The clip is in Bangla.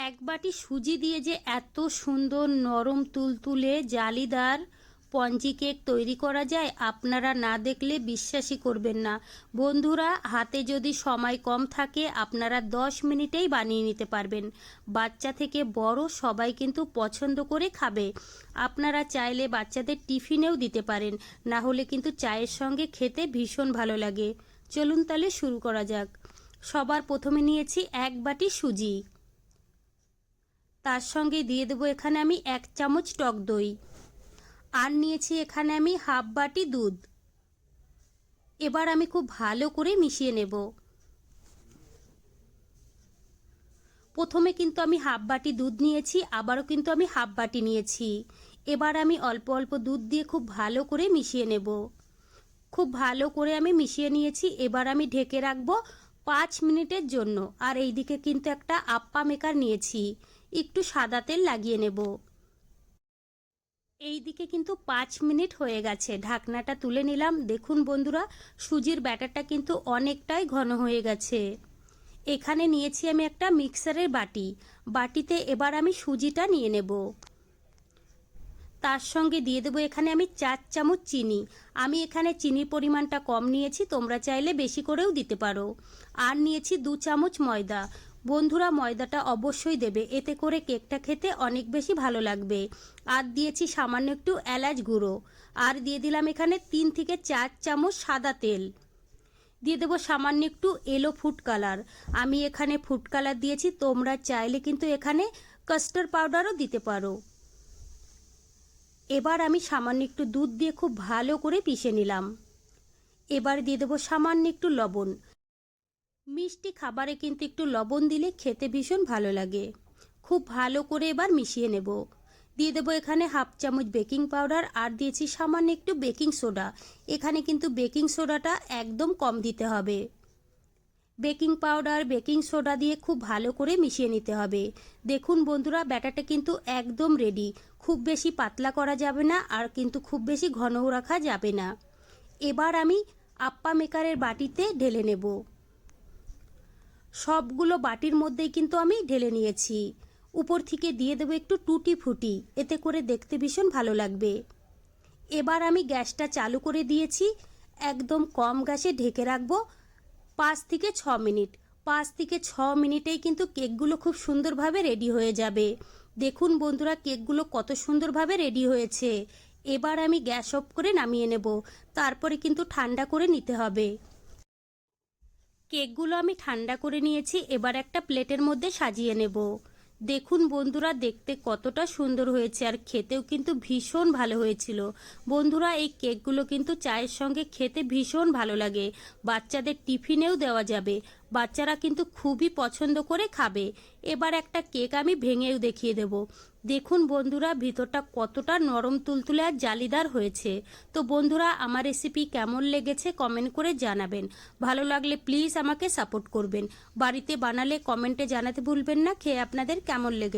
এক বাটি সুজি দিয়ে যে এত সুন্দর নরম তুলতুলে জালিদার স্পঞ্জি কেক তৈরি করা যায় আপনারা না দেখলে বিশ্বাসই করবেন না। বন্ধুরা, হাতে যদি সময় কম থাকে আপনারা 10 মিনিটেই বানিয়ে নিতে পারবেন। বাচ্চা থেকে বড় সবাই কিন্তু পছন্দ করে খাবে। আপনারা চাইলে বাচ্চাদের টিফিনেও দিতে পারেন, না হলে কিন্তু চায়ের সঙ্গে খেতে ভীষণ ভালো লাগে। চলুন তাহলে শুরু করা যাক। সবার প্রথমে নিয়েছি এক বাটি সুজি, তার সঙ্গে দিয়ে দেবো এখানে আমি 1 চামচ টক দই, আর নিয়েছি এখানে আমি হাফ বাটি দুধ। এবার আমি খুব ভালো করে মিশিয়ে নেব। প্রথমে কিন্তু আমি হাফ বাটি দুধ নিয়েছি, আবারও কিন্তু আমি হাফ বাটি নিয়েছি। এবার আমি অল্প অল্প দুধ দিয়ে খুব ভালো করে মিশিয়ে নেব। খুব ভালো করে আমি মিশিয়ে নিয়েছি। এবার আমি ঢেকে রাখবো 5 মিনিটের জন্য। আর এইদিকে কিন্তু একটা আপ্পা মেকার নিয়েছি, একটু সাদা তেল লাগিয়ে নেব। এইদিকে কিন্তু 5 মিনিট হয়ে গেছে, ঢাকনাটা তুলে নিলাম। দেখুন বন্ধুরা, সুজির ব্যাটারটা কিন্তু অনেকটাই ঘন হয়ে গেছে। এখানে নিয়েছি আমি একটা মিক্সারের বাটিতে এবার আমি সুজিটা নিয়ে নেব। তার সঙ্গে দিয়ে দেবো এখানে আমি 4 চামচ চিনি। আমি এখানে চিনির পরিমাণটা কম নিয়েছি, তোমরা চাইলে বেশি করেও দিতে পারো। আর নিয়েছি 2 চামচ ময়দা। বন্ধুরা, ময়দাটা অবশ্যই দেবে, এতে করে কেকটা খেতে অনেক বেশি ভালো লাগবে। আর দিয়েছি সামান্য একটু এলাচ গুঁড়ো। আর দিয়ে দিলাম এখানে 3 থেকে 4 চামচ সাদা তেল। দিয়ে দেবো সামান্য একটু এলো ফুড কালার। আমি এখানে ফুড কালার দিয়েছি, তোমরা চাইলে কিন্তু এখানে কাস্টার্ড পাউডারও দিতে পারো। এবার আমি সামান্য একটু দুধ দিয়ে খুব ভালো করে পিষে নিলাম। এবার দিয়ে দেবো সামান্য একটু লবণ। মিষ্টি খাবারে কিন্তু একটু লবণ দিলে খেতে ভীষণ ভালো লাগে। খুব ভালো করে এবার মিশিয়ে নেব। দিয়ে দেবো এখানে হাফ চামচ বেকিং পাউডার, আর দিয়েছি সামান্য একটু বেকিং সোডা। এখানে কিন্তু বেকিং সোডাটা একদম কম দিতে হবে। বেকিং পাউডার বেকিং সোডা দিয়ে খুব ভালো করে মিশিয়ে নিতে হবে। দেখুন বন্ধুরা, ব্যাটারটা কিন্তু একদম রেডি। খুব বেশি পাতলা করা যাবে না, আর কিন্তু খুব বেশি ঘনও রাখা যাবে না। এবার আমি আপ্পা মেকারের বাটিতে ঢেলে নেব। সবগুলো বাটির মধ্যেই কিন্তু আমি ঢেলে নিয়েছি। উপর থেকে দিয়ে দেবো একটু টুটি ফুটি, এতে করে দেখতে ভীষণ ভালো লাগবে। এবার আমি গ্যাসটা চালু করে দিয়েছি, একদম কম গ্যাসে ঢেকে রাখবো 5 থেকে 6 মিনিট। 5 থেকে 6 মিনিটেই কিন্তু কেকগুলো খুব সুন্দরভাবে রেডি হয়ে যাবে। দেখুন বন্ধুরা, কেকগুলো কত সুন্দরভাবে রেডি হয়েছে। এবার আমি গ্যাস অফ করে নামিয়ে নেব, তারপরে কিন্তু ঠান্ডা করে নিতে হবে। কেকগুলো আমি ঠান্ডা করে নিয়েছি, এবার একটা প্লেটের মধ্যে সাজিয়ে নেব। দেখুন বন্ধুরা, দেখতে কতটা সুন্দর হয়েছে, আর খেতেও কিন্তু ভীষণ ভালো হয়েছিল। বন্ধুরা, এই কেকগুলো কিন্তু চায়ের সঙ্গে খেতে ভীষণ ভালো লাগে। বাচ্চাদের টিফিনেও দেওয়া যাবে, বাচ্চারা কিন্তু খুবই পছন্দ করে খাবে। এবার একটা কেক আমি ভেঙেও দেখিয়ে দেব। দেখুন বন্ধুরা, ভিতরটা কতটা নরম তুলতুলে আর জালিদার হয়েছে। তো বন্ধুরা, আমার রেসিপি কেমন লেগেছে কমেন্ট করে জানাবেন। ভালো লাগলে প্লিজ আমাকে সাপোর্ট করবেন। বাড়িতে বানালে কমেন্টে জানাতে ভুলবেন না খেয়ে আপনাদের কেমন লেগেছে।